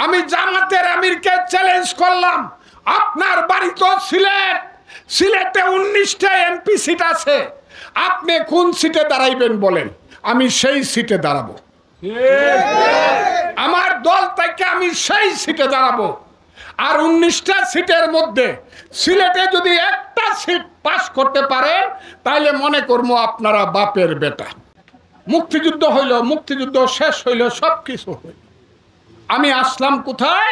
আমি জামাতের আমিরকে চ্যালেঞ্জ করলাম, আপনার বাড়ি তো সিলেট, সিলেটে 19টা এমপি সিট আছে, আপনি কোন সিটে দাঁড়াইবেন বলেন, আমি সেই সিটে দাঁড়াবো। আমার দল থেকে আমি সেই সিটে দাঁড়াবো। আর 19টা সিটের মধ্যে সিলেটে যদি একটা সিট পাস করতে পারেন তাহলে মনে করবো আপনারা বাপের বেটা। মুক্তিযুদ্ধ হইল, মুক্তিযুদ্ধ শেষ হইল, সব কিছু হইল। আমি আসলাম কোথায়?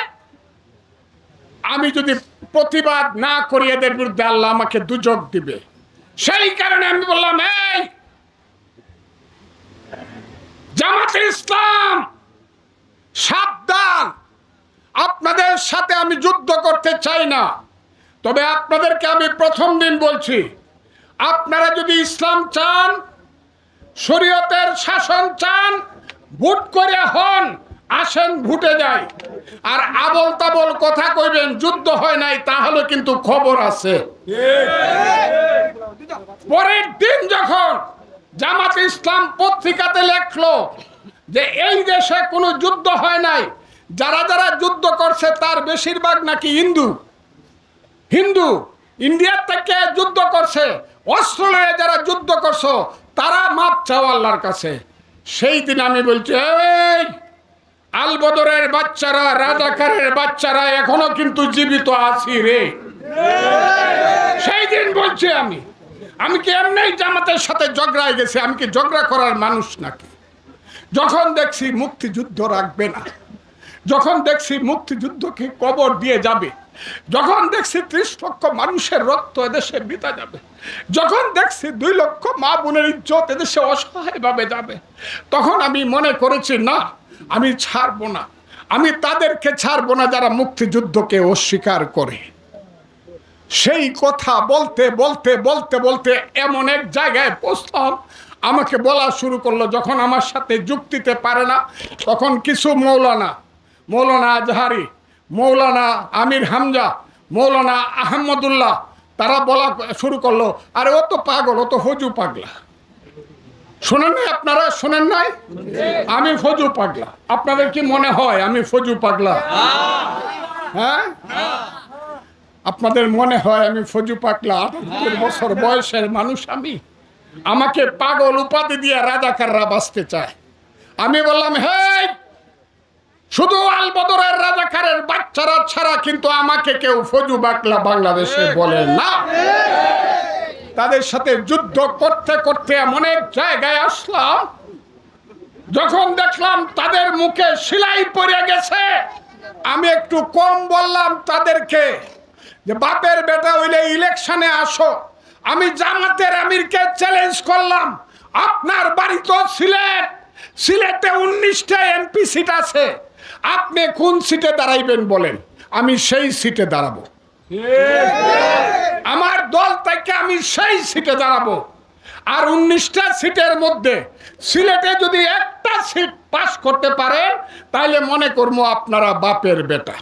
আমি যদি প্রতিবাদ না করি এদের বিরুদ্ধে আল্লাহ আমাকে দুজক দিবে। সেই কারণে আমি বললাম, এই জামাতে ইসলাম সাবধান, আপনাদের সাথে আমি যুদ্ধ করতে চাই না। তবে আপনাদেরকে আমি প্রথম দিন বলছি, আপনারা যদি ইসলাম চান, শরীয়তের শাসন চান, ভোট করে হন, আসেন ভোটে যাই। আর আবল তাবল কথা কইবেন যুদ্ধ হয় নাই, তাহলে কিন্তু খবর আছে। পরের দিন যখন জামাতে ইসলাম পত্রিকাতে লেখলো যে এই দেশে কোনো যুদ্ধ হয় নাই, যারা যারা যুদ্ধ করছে তার বেশিরভাগ নাকি হিন্দু, ইন্ডিয়ার থেকে যুদ্ধ করছে, অস্ত্র নিয়ে যারা যুদ্ধ করছো তারা মাপ চাও আল্লাহর কাছে। সেই দিন আমি বলছি, এই আলবদরের বাচ্চারা, রাজাকারের বাচ্চারা এখনো কিন্তু জীবিত আছি রে। সেই দিন বলছি আমি কি এমনি জামাতের সাথে ঝগড়ায় গেছি? আমি কি ঝগড়া করার মানুষ নাকি? যখন দেখছি মুক্তিযুদ্ধ রাখবে না, যখন দেখছি মুক্তিযুদ্ধকে কবর দিয়ে যাবে, যখন দেখছি 30 লক্ষ মানুষের রক্ত এদেশে বিতা যাবে, যখন দেখছি 2 লক্ষ মা বোনের ইজ্জত এদেশে অসহায়ভাবে যাবে, তখন আমি মনে করেছি না, আমি ছাড়বো না, আমি তাদেরকে ছাড়বো না যারা মুক্তিযুদ্ধকে অস্বীকার করে। সেই কথা বলতে বলতে বলতে বলতে এমন এক জায়গায় পৌঁছলাম, আমাকে বলা শুরু করলো, যখন আমার সাথে যুক্তিতে পারে না তখন কিছু মৌলানা আজহারি, মৌলানা আমির হামজা, মৌলানা আহমদুল্লাহ, তারা বলা শুরু করলো, আরে ও তো পাগল, ও তো ফজু পাগলা। শোনেন নাই আপনারা? শোনেন নাই? আমি ফজু পাগলা। আপনাদের কি মনে হয় আমি ফজু পাগলা? হ্যাঁ, আপনাদের মনে হয় আমি ফজু পাগলা? 78 বছর বয়সের মানুষ আমি, আমাকে পাগল উপাধি দিয়ে রাজাকাররা বাঁচতে চায়। আমি বললাম, হে, শুধু আলবদরের রাজাকারের বাচ্চারা ছাড়া কিন্তু আমাকে কেউ ফজু পাগলা বাংলাদেশে বলে না। তাদের সাথে যুদ্ধ করতে করতে এমন এক জায়গায় আসলাম, যখন দেখলাম তাদের মুখে সেলাই পড়ে গেছে, আমি একটু কম বললাম তাদেরকে যে বাপের বেটা হইলে ইলেকশনে আসো। আমি জামাতের আমিরকে চ্যালেঞ্জ করলাম, আপনার বাড়ি তো সিলেট, সিলেটে 19টা এমপি সিট আছে, আপনি কোন সিটে দাঁড়াইবেন বলেন, আমি সেই সিটে দাঁড়াবো। আমার দল থেকে আমি সেই সিটে দাঁড়াবো। আর 19টা সিটের মধ্যে সিলেটে যদি একটা সিট পাস করতে পারেন তাহলে মনে করবো আপনারা বাপের বেটা।